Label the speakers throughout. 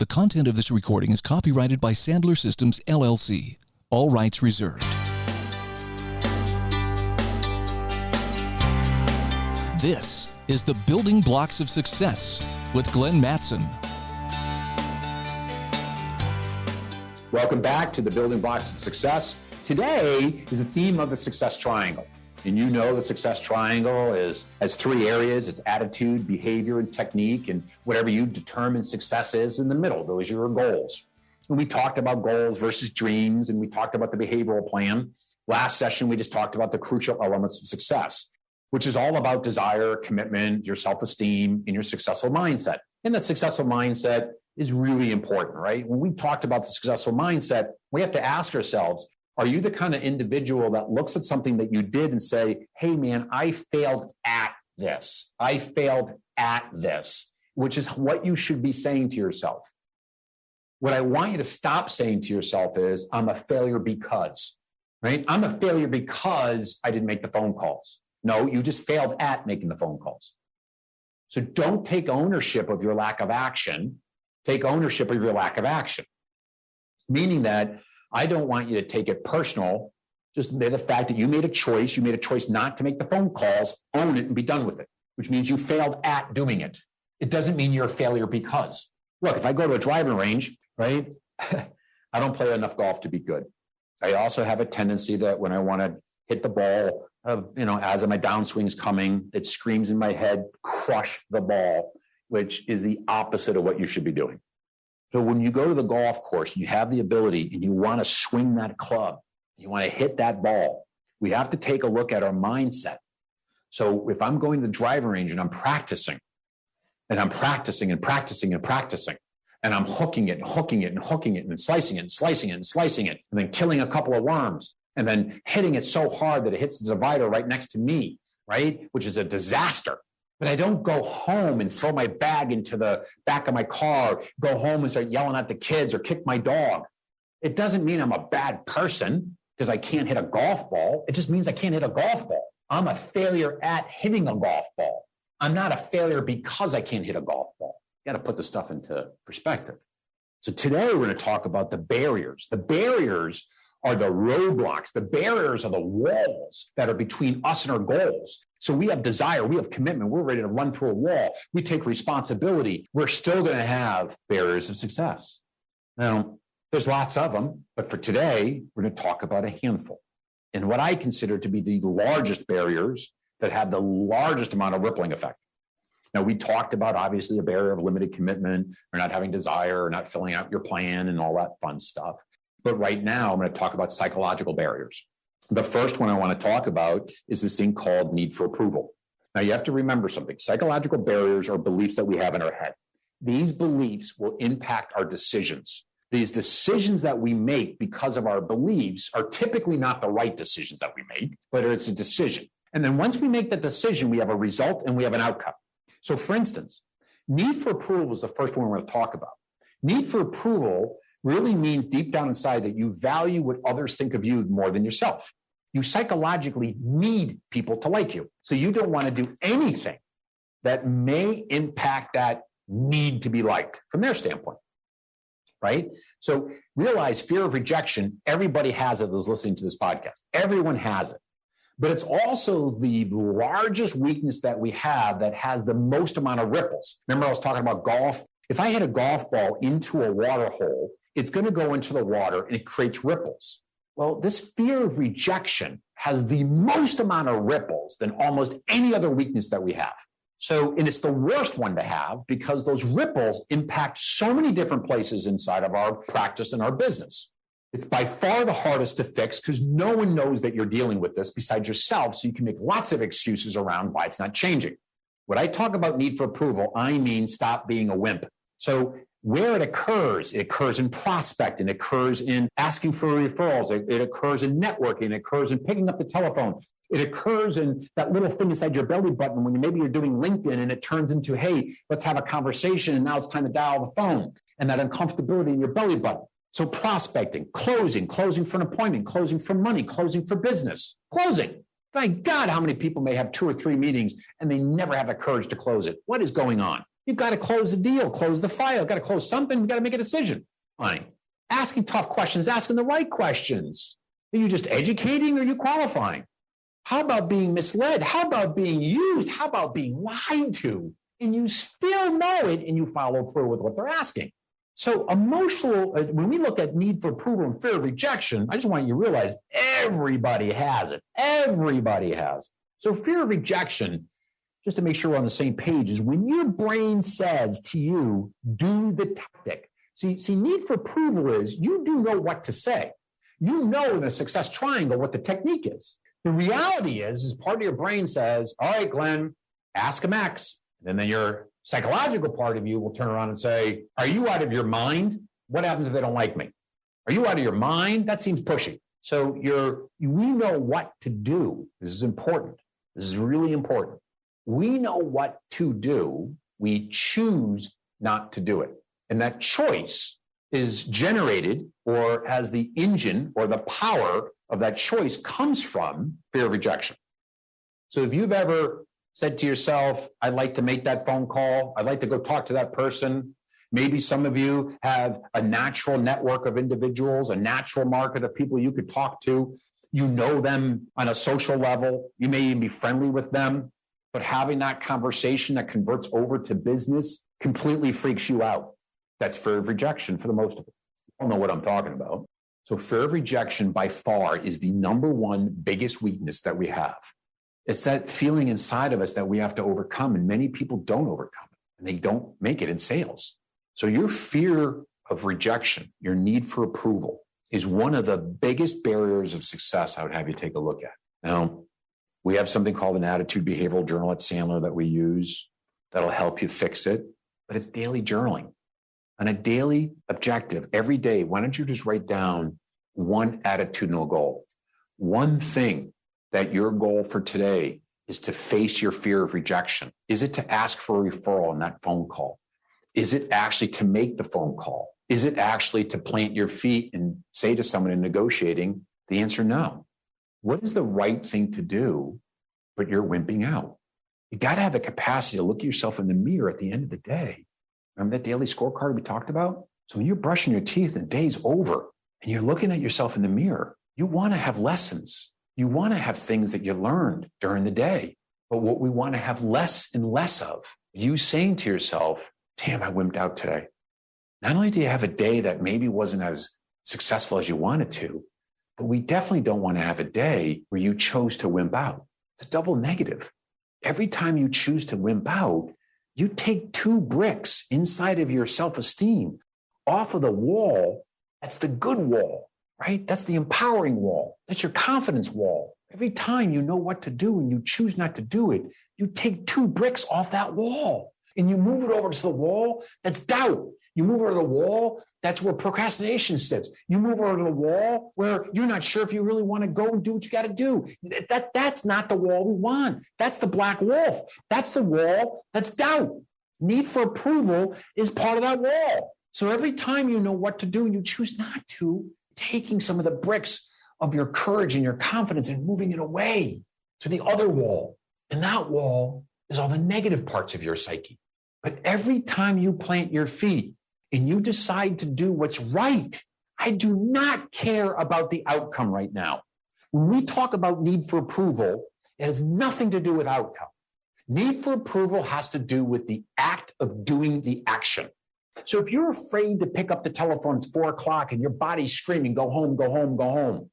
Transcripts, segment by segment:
Speaker 1: The content of this recording is copyrighted by Sandler Systems, LLC. All rights reserved. This is the Building Blocks of Success with Glenn Mattson.
Speaker 2: Welcome back to the Building Blocks of Success. Today is the theme of the success triangle. And you know the success triangle has three areas. It's attitude, behavior, and technique. And whatever you determine success is in the middle, those are your goals. And we talked about goals versus dreams, and we talked about the behavioral plan. Last session, we just talked about the crucial elements of success, which is all about desire, commitment, your self-esteem, and your successful mindset. And that successful mindset is really important, right? When we talked about the successful mindset, we have to ask ourselves, are you the kind of individual that looks at something that you did and say, hey, man, I failed at this. I failed at this, which is what you should be saying to yourself. What I want you to stop saying to yourself is, I'm a failure because, right? I'm a failure because I didn't make the phone calls. No, you just failed at making the phone calls. So don't take ownership of your lack of action. Take ownership of your lack of action. Meaning that I don't want you to take it personal. Just the fact that you made a choice not to make the phone calls, own it and be done with it, which means you failed at doing it. It doesn't mean you're a failure because. Look, if I go to a driving range, right, I don't play enough golf to be good. I also have a tendency that when I want to hit the ball, as my downswing's coming, it screams in my head, crush the ball, which is the opposite of what you should be doing. So when you go to the golf course, you have the ability and you want to swing that club, you want to hit that ball, we have to take a look at our mindset. So if I'm going to the driving range and I'm practicing and I'm practicing and practicing and practicing, and I'm hooking it and hooking it and hooking it and slicing it and slicing it and slicing it, and then killing a couple of worms, and then hitting it so hard that it hits the divider right next to me, right? Which is a disaster. But I don't go home and throw my bag into the back of my car, go home and start yelling at the kids or kick my dog. It doesn't mean I'm a bad person because I can't hit a golf ball. It just means I can't hit a golf ball. I'm a failure at hitting a golf ball. I'm not a failure because I can't hit a golf ball. You got to put this stuff into perspective. So today we're going to talk about the barriers. The barriers are the roadblocks. The barriers are the walls that are between us and our goals. So we have desire, we have commitment, we're ready to run through a wall. We take responsibility. We're still going to have barriers of success. Now, there's lots of them, but for today, we're going to talk about a handful. And what I consider to be the largest barriers that have the largest amount of rippling effect. Now, we talked about, obviously, the barrier of limited commitment, or not having desire, or not filling out your plan, and all that fun stuff. But right now, I'm going to talk about psychological barriers. The first one I want to talk about is this thing called need for approval. Now, you have to remember something. Psychological barriers are beliefs that we have in our head. These beliefs will impact our decisions. These decisions that we make because of our beliefs are typically not the right decisions that we make, but it's a decision. And then once we make that decision, we have a result and we have an outcome. So, for instance, need for approval is the first one we're going to talk about. Need for approval really means deep down inside that you value what others think of you more than yourself. You psychologically need people to like you. So you don't want to do anything that may impact that need to be liked from their standpoint, right? So realize fear of rejection, everybody has it that's listening to this podcast. Everyone has it. But it's also the largest weakness that we have that has the most amount of ripples. Remember I was talking about golf? If I hit a golf ball into a water hole, it's going to go into the water and it creates ripples. Well, this fear of rejection has the most amount of ripples than almost any other weakness that we have. So, and it's the worst one to have because those ripples impact so many different places inside of our practice and our business. It's by far the hardest to fix because no one knows that you're dealing with this besides yourself. So you can make lots of excuses around why it's not changing. When I talk about need for approval, I mean stop being a wimp. So where it occurs in prospecting, it occurs in asking for referrals, it occurs in networking, it occurs in picking up the telephone, it occurs in that little thing inside your belly button when maybe you're doing LinkedIn and it turns into, hey, let's have a conversation and now it's time to dial the phone, and that uncomfortability in your belly button. So prospecting, closing for an appointment, closing for money, closing for business, closing. My God, how many people may have 2 or 3 meetings and they never have the courage to close it? What is going on? You've got to close the deal, close the file, got to close something, you've got to make a decision. Fine. Asking tough questions, asking the right questions. Are you just educating or are you qualifying? How about being misled? How about being used? How about being lied to? And you still know it and you follow through with what they're asking. So emotional, when we look at need for approval and fear of rejection, I just want you to realize everybody has it. Everybody has. So fear of rejection, just to make sure we're on the same page, is when your brain says to you, do the tactic. See, need for approval is you do know what to say. You know in a success triangle what the technique is. The reality is part of your brain says, all right, Glenn, ask him X. And then your psychological part of you will turn around and say, are you out of your mind? What happens if they don't like me? Are you out of your mind? That seems pushy. So we know what to do. This is important. This is really important. We know what to do. We choose not to do it. And that choice is generated or has the engine or the power of that choice comes from fear of rejection. So if you've ever said to yourself, I'd like to make that phone call, I'd like to go talk to that person. Maybe some of you have a natural network of individuals, a natural market of people you could talk to. You know them on a social level. You may even be friendly with them. But having that conversation that converts over to business completely freaks you out. That's fear of rejection for the most of it. I don't know what I'm talking about. So fear of rejection by far is the number one biggest weakness that we have. It's that feeling inside of us that we have to overcome, and many people don't overcome it, and they don't make it in sales. So your fear of rejection, your need for approval, is one of the biggest barriers of success I would have you take a look at. Now, we have something called an attitude behavioral journal at Sandler that we use that'll help you fix it, but it's daily journaling. On a daily objective, every day, why don't you just write down one attitudinal goal, one thing that your goal for today is to face your fear of rejection. Is it to ask for a referral on that phone call? Is it actually to make the phone call? Is it actually to plant your feet and say to someone in negotiating? The answer, no. What is the right thing to do, but you're wimping out? You got to have the capacity to look at yourself in the mirror at the end of the day. Remember that daily scorecard we talked about? So when you're brushing your teeth and the day's over and you're looking at yourself in the mirror, you want to have lessons. You want to have things that you learned during the day. But what we want to have less and less of, you saying to yourself, damn, I wimped out today. Not only do you have a day that maybe wasn't as successful as you wanted to, but we definitely don't want to have a day where you chose to wimp out. It's a double negative. Every time you choose to wimp out, you take 2 bricks inside of your self-esteem off of the wall. That's the good wall, right? That's the empowering wall. That's your confidence wall. Every time you know what to do and you choose not to do it, you take 2 bricks off that wall and you move it over to the wall that's doubt. You move over to the wall, that's where procrastination sits. You move over to the wall where you're not sure if you really want to go and do what you got to do. That's not the wall we want. That's the black wolf. That's the wall that's doubt. Need for approval is part of that wall. So every time you know what to do and you choose not to, taking some of the bricks of your courage and your confidence and moving it away to the other wall. And that wall is all the negative parts of your psyche. But every time you plant your feet and you decide to do what's right, I do not care about the outcome right now. When we talk about need for approval, it has nothing to do with outcome. Need for approval has to do with the act of doing the action. So if you're afraid to pick up the telephone, it's 4:00 and your body's screaming, go home, go home, go home.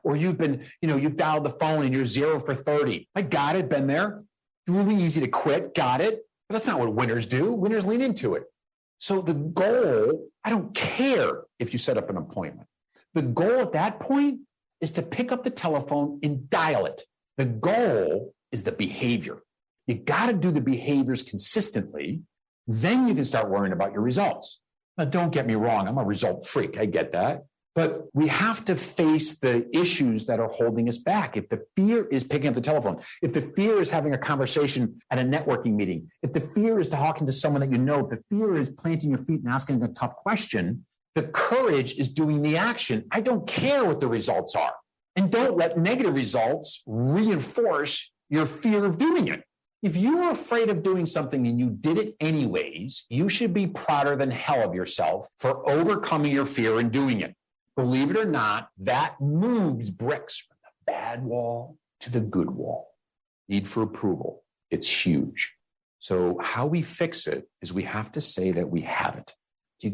Speaker 2: Or you've dialed the phone and you're 0 for 30. I got it, been there. Really easy to quit, got it. But that's not what winners do. Winners lean into it. So the goal, I don't care if you set up an appointment. The goal at that point is to pick up the telephone and dial it. The goal is the behavior. You got to do the behaviors consistently. Then you can start worrying about your results. Now, don't get me wrong. I'm a result freak. I get that. But we have to face the issues that are holding us back. If the fear is picking up the telephone, if the fear is having a conversation at a networking meeting, if the fear is talking to someone that you know, if the fear is planting your feet and asking a tough question, the courage is doing the action. I don't care what the results are. And don't let negative results reinforce your fear of doing it. If you were afraid of doing something and you did it anyways, you should be prouder than hell of yourself for overcoming your fear and doing it. Believe it or not, that moves bricks from the bad wall to the good wall. Need for approval. It's huge. So how we fix it is we have to say that we have it.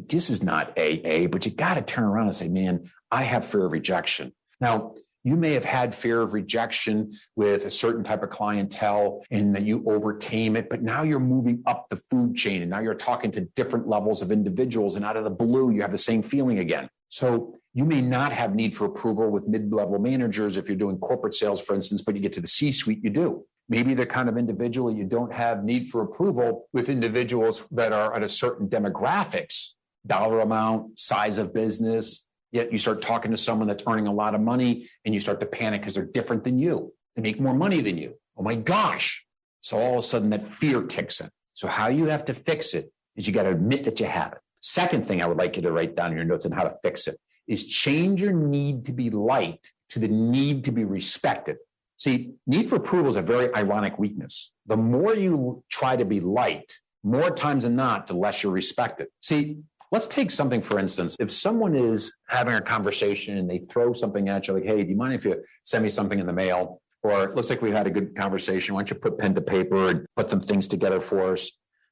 Speaker 2: This is not AA, but you got to turn around and say, man, I have fear of rejection. Now, you may have had fear of rejection with a certain type of clientele and that you overcame it, but now you're moving up the food chain and now you're talking to different levels of individuals, and out of the blue, you have the same feeling again. So you may not have need for approval with mid-level managers if you're doing corporate sales, for instance, but you get to the C-suite, you do. Maybe the kind of individual you don't have need for approval with individuals that are at a certain demographics, dollar amount, size of business. Yet you start talking to someone that's earning a lot of money and you start to panic because they're different than you. They make more money than you. Oh my gosh. So all of a sudden that fear kicks in. So how you have to fix it is you got to admit that you have it. Second thing I would like you to write down in your notes on how to fix it is change your need to be liked to the need to be respected. See, need for approval is a very ironic weakness. The more you try to be liked, more times than not, the less you're respected. See, let's take something, for instance. If someone is having a conversation and they throw something at you like, hey, do you mind if you send me something in the mail? Or it looks like we had a good conversation. Why don't you put pen to paper and put some things together for us?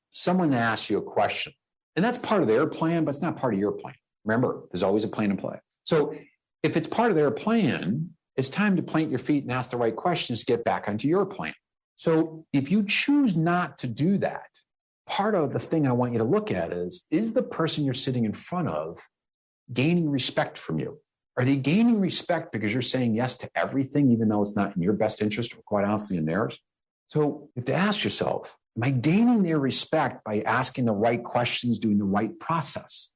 Speaker 2: Someone asks you a question. And that's part of their plan, but it's not part of your plan. Remember, there's always a plan in play. So if it's part of their plan, it's time to plant your feet and ask the right questions to get back onto your plan. So if you choose not to do that, part of the thing I want you to look at is the person you're sitting in front of gaining respect from you? Are they gaining respect because you're saying yes to everything, even though it's not in your best interest or quite honestly in theirs? So you have to ask yourself, am I gaining their respect by asking the right questions, doing the right process?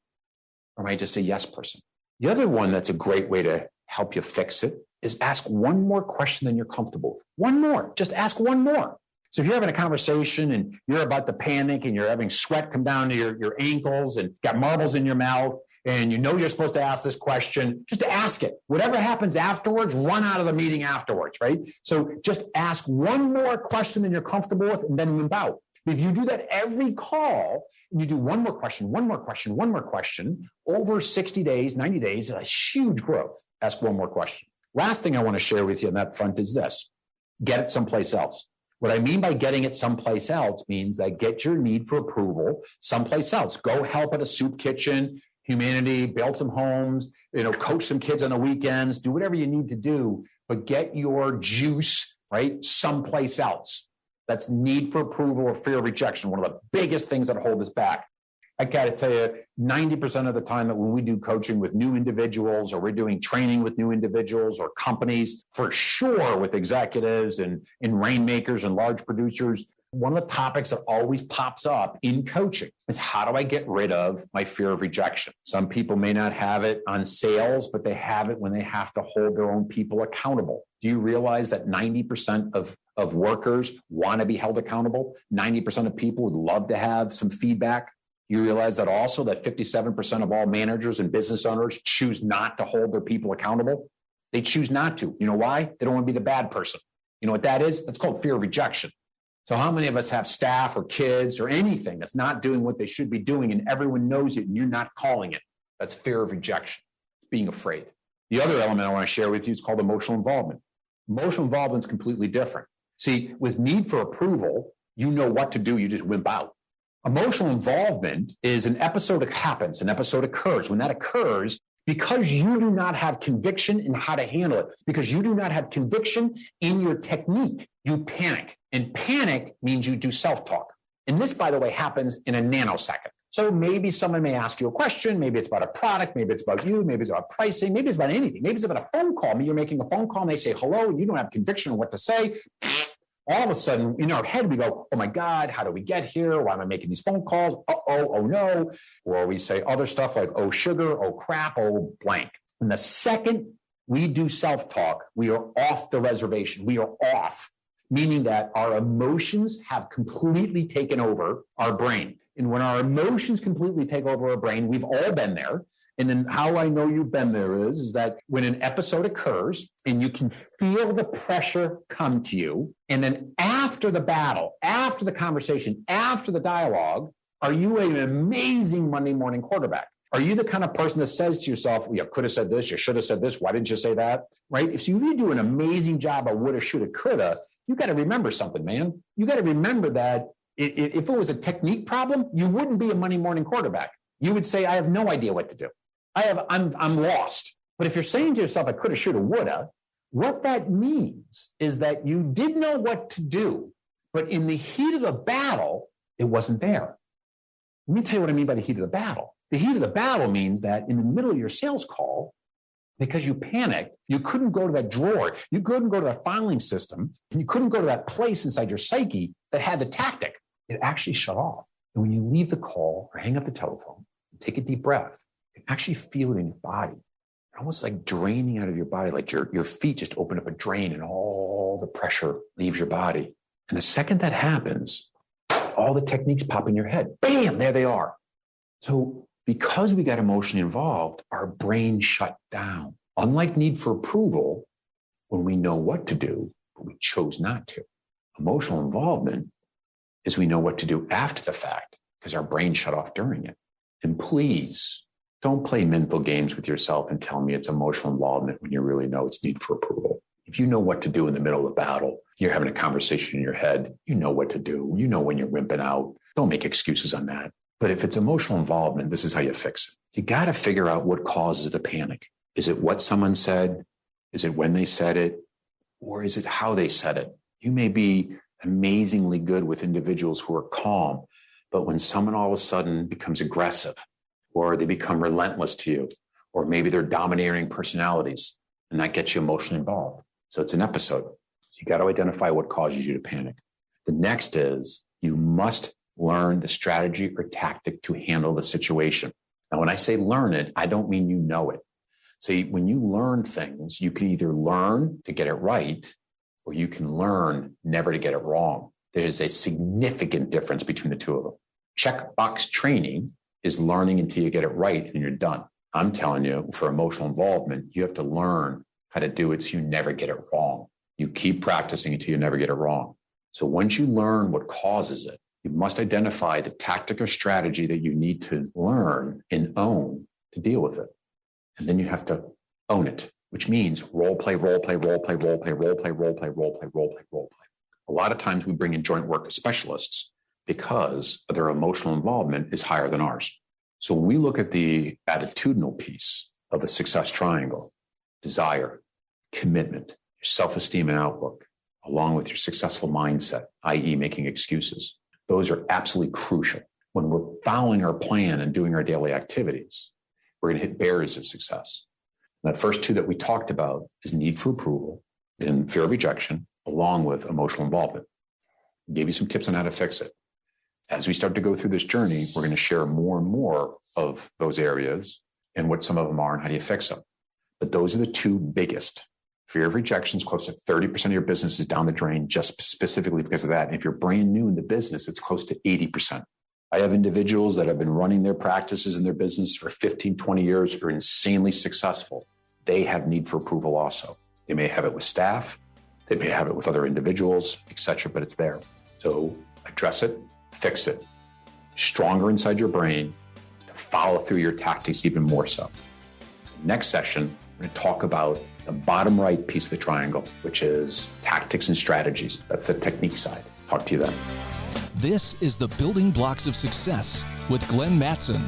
Speaker 2: Or am I just a yes person? The other one that's a great way to help you fix it is ask one more question than you're comfortable with. One more, just ask one more. So if you're having a conversation and you're about to panic and you're having sweat come down to your ankles and got marbles in your mouth and you know you're supposed to ask this question, just ask it. Whatever happens afterwards, run out of the meeting afterwards, right? So just ask one more question than you're comfortable with and then move out. If you do that every call and you do one more question, over 60 days, 90 days, a huge growth. Ask one more question. Last thing I want to share with you on that front is this. Get it someplace else. What I mean by getting it someplace else means that get your need for approval someplace else. Go help at a soup kitchen, humanity, build some homes, coach some kids on the weekends, do whatever you need to do, but get your juice, right, someplace else. That's need for approval or fear of rejection, one of the biggest things that hold us back. I got to tell you, 90% of the time that when we do coaching with new individuals or we're doing training with new individuals or companies, for sure with executives and rainmakers and large producers, one of the topics that always pops up in coaching is how do I get rid of my fear of rejection? Some people may not have it on sales, but they have it when they have to hold their own people accountable. Do you realize that 90% of workers want to be held accountable? 90% of people would love to have some feedback. You realize that also that 57% of all managers and business owners choose not to hold their people accountable? They choose not to. You know why? They don't want to be the bad person. You know what that is? It's called fear of rejection. So how many of us have staff or kids or anything that's not doing what they should be doing and everyone knows it and you're not calling it? That's fear of rejection, being afraid. The other element I want to share with you is called emotional involvement. Emotional involvement is completely different. See, with need for approval, you know what to do, you just wimp out. Emotional involvement is an episode that happens, an episode occurs. When that occurs, because you do not have conviction in how to handle it, because you do not have conviction in your technique, you panic. And panic means you do self-talk. And this, by the way, happens in a nanosecond. So maybe someone may ask you a question. Maybe it's about a product. Maybe it's about you. Maybe it's about pricing. Maybe it's about anything. Maybe it's about a phone call. Maybe you're making a phone call and they say hello and you don't have conviction on what to say. All of a sudden, in our head, we go, oh my God, how do we get here? Why am I making these phone calls? Oh no. Or we say other stuff like, oh sugar, oh crap, oh blank. And the second we do self-talk, we are off the reservation. We are off, meaning that our emotions have completely taken over our brain. And when our emotions completely take over our brain, we've all been there. And then how I know you've been there is that when an episode occurs and you can feel the pressure come to you, and then after the battle, after the conversation, after the dialogue, are you an amazing Monday morning quarterback? Are you the kind of person that says to yourself, you could have said this, you should have said this, why didn't you say that? Right? If you do an amazing job of woulda, shoulda, coulda, you got to remember something, man. You got to remember that if it was a technique problem, you wouldn't be a Monday morning quarterback. You would say, I have no idea what to do. I'm lost. But if you're saying to yourself, I coulda, shoulda, woulda, what that means is that you did know what to do, but in the heat of the battle, it wasn't there. Let me tell you what I mean by the heat of the battle. The heat of the battle means that in the middle of your sales call, because you panicked, you couldn't go to that drawer, you couldn't go to that filing system, and you couldn't go to that place inside your psyche that had the tactic. It actually shut off. And when you leave the call or hang up the telephone, take a deep breath, you can actually feel it in your body. Almost like draining out of your body, like your feet just open up a drain and all the pressure leaves your body. And the second that happens, all the techniques pop in your head. Bam, there they are. So because we got emotionally involved, our brain shut down. Unlike need for approval, when we know what to do, but we chose not to. Emotional involvement is we know what to do after the fact because our brain shut off during it. And please don't play mental games with yourself and tell me it's emotional involvement when you really know it's need for approval. If you know what to do in the middle of the battle, you're having a conversation in your head, you know what to do. You know when you're wimping out. Don't make excuses on that. But if it's emotional involvement, this is how you fix it. You got to figure out what causes the panic. Is it what someone said? Is it when they said it? Or is it how they said it? You may be amazingly good with individuals who are calm, but when someone all of a sudden becomes aggressive, or they become relentless to you, or maybe they're domineering personalities, and that gets you emotionally involved. So it's an episode. So you got to identify what causes you to panic. The next is you must learn the strategy or tactic to handle the situation. Now, when I say learn it, I don't mean you know it. See, when you learn things, you can either learn to get it right, or you can learn never to get it wrong. There's a significant difference between the two of them. Checkbox training is learning until you get it right and you're done. I'm telling you, for emotional involvement, you have to learn how to do it so you never get it wrong. You keep practicing until you never get it wrong. So once you learn what causes it, you must identify the tactic or strategy that you need to learn and own to deal with it. And then you have to own it, which means role play, role play, role play, role play, role play, role play, role play, role play, role play. A lot of times we bring in joint work specialists because their emotional involvement is higher than ours. So when we look at the attitudinal piece of the success triangle, desire, commitment, your self-esteem and outlook, along with your successful mindset, i.e. making excuses, those are absolutely crucial. When we're following our plan and doing our daily activities, we're going to hit barriers of success. And that first two that we talked about is need for approval and fear of rejection, along with emotional involvement. I gave you some tips on how to fix it. As we start to go through this journey, we're going to share more and more of those areas and what some of them are and how do you fix them. But those are the two biggest. Fear of rejection is close to 30% of your business is down the drain just specifically because of that. And if you're brand new in the business, it's close to 80%. I have individuals that have been running their practices in their business for 15, 20 years who are insanely successful. They have need for approval also. They may have it with staff, they may have it with other individuals, etc., but it's there. So address it, fix it. Stronger inside your brain to follow through your tactics even more so. Next session, we're going to talk about the bottom right piece of the triangle, which is tactics and strategies. That's the technique side. Talk to you then.
Speaker 1: This is the Building Blocks of Success with Glenn Mattson.